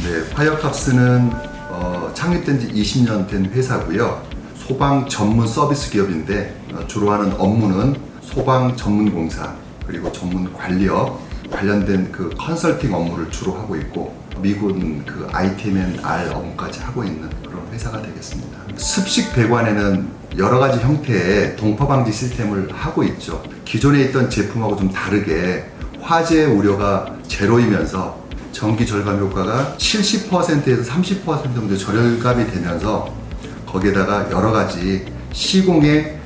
네, 파이어캅스는 창립된 지 20년 된 회사고요. 소방 전문 서비스 기업인데 주로 하는 업무는 소방 전문 공사 그리고 전문 관리업 관련된 그 컨설팅 업무를 주로 하고 있고 미군 그 ITM&R 업무까지 하고 있는 그런 회사가 되겠습니다. 습식 배관에는 여러 가지 형태의 동파 방지 시스템을 하고 있죠. 기존에 있던 제품하고 좀 다르게 화재 우려가 제로이면서 전기 절감 효과가 70%에서 30% 정도 절감이 되면서 거기에다가 여러 가지 시공의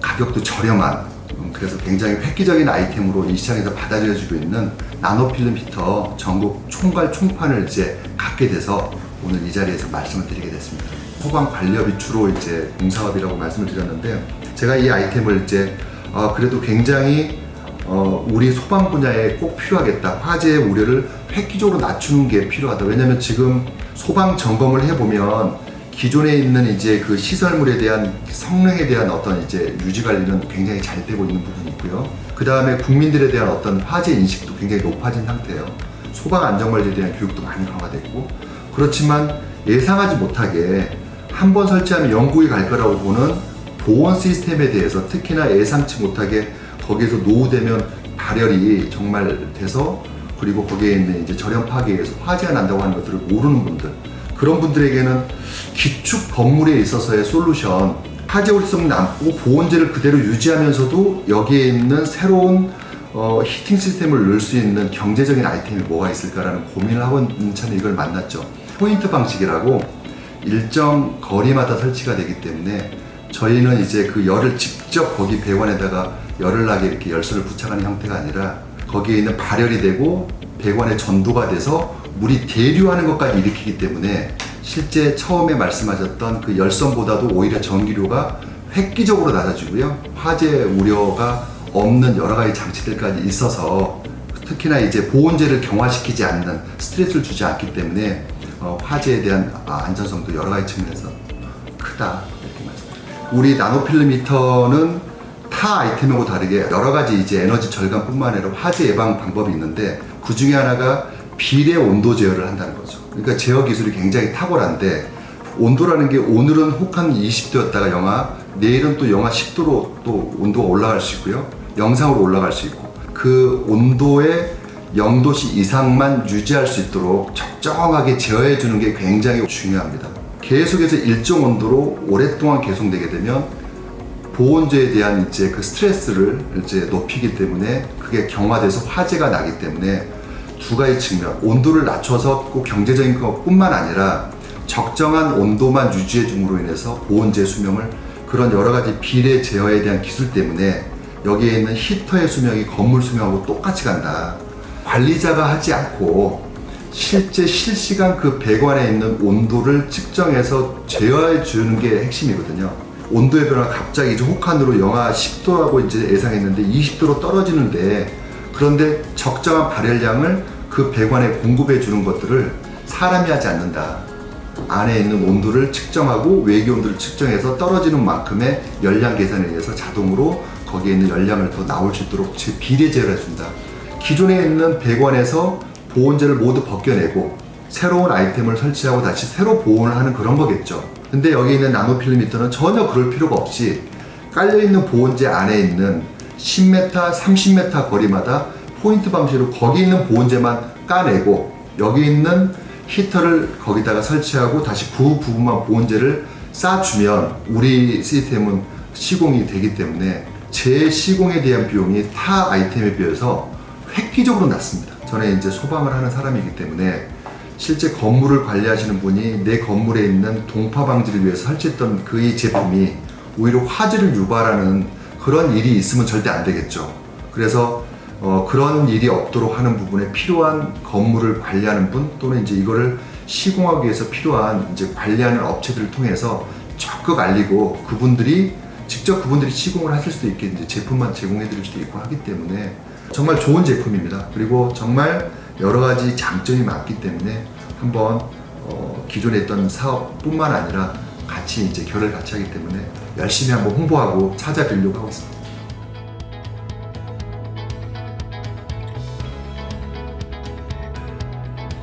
가격도 저렴한 그래서 굉장히 획기적인 아이템으로 이 시장에서 받아들여지고 있는 나노필름 히터 전국 총괄 총판을 이제 갖게 돼서 오늘 이 자리에서 말씀을 드리게 됐습니다. 소방 관리업이 주로 이제 공사업이라고 말씀을 드렸는데 제가 이 아이템을 이제 그래도 굉장히 우리 소방 분야에 꼭 필요하겠다. 화재의 우려를 획기적으로 낮추는 게 필요하다. 왜냐면 지금 소방 점검을 해보면 기존에 있는 이제 그 시설물에 대한 성능에 대한 어떤 이제 유지 관리는 굉장히 잘 되고 있는 부분이 있고요. 그 다음에 국민들에 대한 어떤 화재 인식도 굉장히 높아진 상태예요. 소방 안전관리에 대한 교육도 많이 강화됐고 그렇지만 예상하지 못하게 한번 설치하면 영구히 갈 거라고 보는 보온 시스템에 대해서 특히나 예상치 못하게 거기에서 노후되면 발열이 정말 돼서 그리고 거기에 있는 이제 절연 파괴에 의해서 화재가 난다고 하는 것들을 모르는 분들 그런 분들에게는 기축 건물에 있어서의 솔루션 화재 우려성이 남고 보온재를 그대로 유지하면서도 여기에 있는 새로운 히팅 시스템을 넣을 수 있는 경제적인 아이템이 뭐가 있을까라는 고민을 하고 있는 차는 이걸 만났죠. 포인트 방식이라고 일정 거리마다 설치가 되기 때문에 저희는 이제 그 열을 직접 거기 배관에다가 열을 나게 이렇게 열선을 부착하는 형태가 아니라 거기에 있는 발열이 되고 배관에 전도가 돼서 물이 대류하는 것까지 일으키기 때문에 실제 처음에 말씀하셨던 그 열선보다도 오히려 전기료가 획기적으로 낮아지고요. 화재 우려가 없는 여러 가지 장치들까지 있어서 특히나 이제 보온재를 경화시키지 않는 스트레스를 주지 않기 때문에 화재에 대한 안전성도 여러 가지 측면에서 크다 이렇게 말씀드립니다. 우리 나노필름 히터는 타 아이템하고 다르게 여러 가지 이제 에너지 절감뿐만 아니라 화재 예방 방법이 있는데 그 중에 하나가 비례 온도 제어를 한다는 거죠. 그러니까 제어 기술이 굉장히 탁월한데 온도라는 게 오늘은 혹한 20도였다가 내일은 또 영하 10도로 또 온도가 올라갈 수 있고요. 영상으로 올라갈 수 있고 그 온도의 0도씨 이상만 유지할 수 있도록 적정하게 제어해 주는 게 굉장히 중요합니다. 계속해서 일정 온도로 오랫동안 계속되게 되면 보온재에 대한 이제 그 스트레스를 이제 높이기 때문에 그게 경화돼서 화재가 나기 때문에 두 가지 측면, 온도를 낮춰서 꼭 경제적인 것뿐만 아니라 적정한 온도만 유지해 줌으로 인해서 보온재 수명을 그런 여러 가지 비례 제어에 대한 기술 때문에 여기에 있는 히터의 수명이 건물 수명하고 똑같이 간다. 관리자가 하지 않고 실제 실시간 그 배관에 있는 온도를 측정해서 제어해 주는 게 핵심이거든요. 온도의 변화가 갑자기 이제 혹한으로 영하 10도라고 이제 예상했는데 20도로 떨어지는데 그런데 적정한 발열량을 그 배관에 공급해 주는 것들을 사람이 하지 않는다. 안에 있는 온도를 측정하고 외기 온도를 측정해서 떨어지는 만큼의 열량 계산에 의해서 자동으로 거기에 있는 열량을 더 나올 수 있도록 비례 제어를 해준다. 기존에 있는 배관에서 보온재를 모두 벗겨내고 새로운 아이템을 설치하고 다시 새로 보온을 하는 그런 거겠죠. 근데 여기 있는 나노필름 히터는 전혀 그럴 필요가 없이 깔려있는 보온재 안에 있는 10m, 30m 거리마다 포인트 방식으로 거기 있는 보온재만 까내고 여기 있는 히터를 거기다가 설치하고 다시 그 부분만 보온재를 쏴주면 우리 시스템은 시공이 되기 때문에 재시공에 대한 비용이 타 아이템에 비해서 획기적으로 낮습니다. 저는 이제 소방을 하는 사람이기 때문에 실제 건물을 관리하시는 분이 내 건물에 있는 동파 방지를 위해서 설치했던 그 이 제품이 오히려 화재를 유발하는 그런 일이 있으면 절대 안 되겠죠. 그래서 그런 일이 없도록 하는 부분에 필요한 건물을 관리하는 분 또는 이제 이거를 시공하기 위해서 필요한 이제 관리하는 업체들을 통해서 적극 알리고 직접 그분들이 시공을 하실 수도 있게 이제 제품만 제공해 드릴 수도 있고 하기 때문에 정말 좋은 제품입니다. 그리고 정말 여러 가지 장점이 많기 때문에 한번 기존에 있던 사업뿐만 아니라 같이 이제 결을 같이 하기 때문에 열심히 한번 홍보하고 찾아뵈려고 하고 있습니다.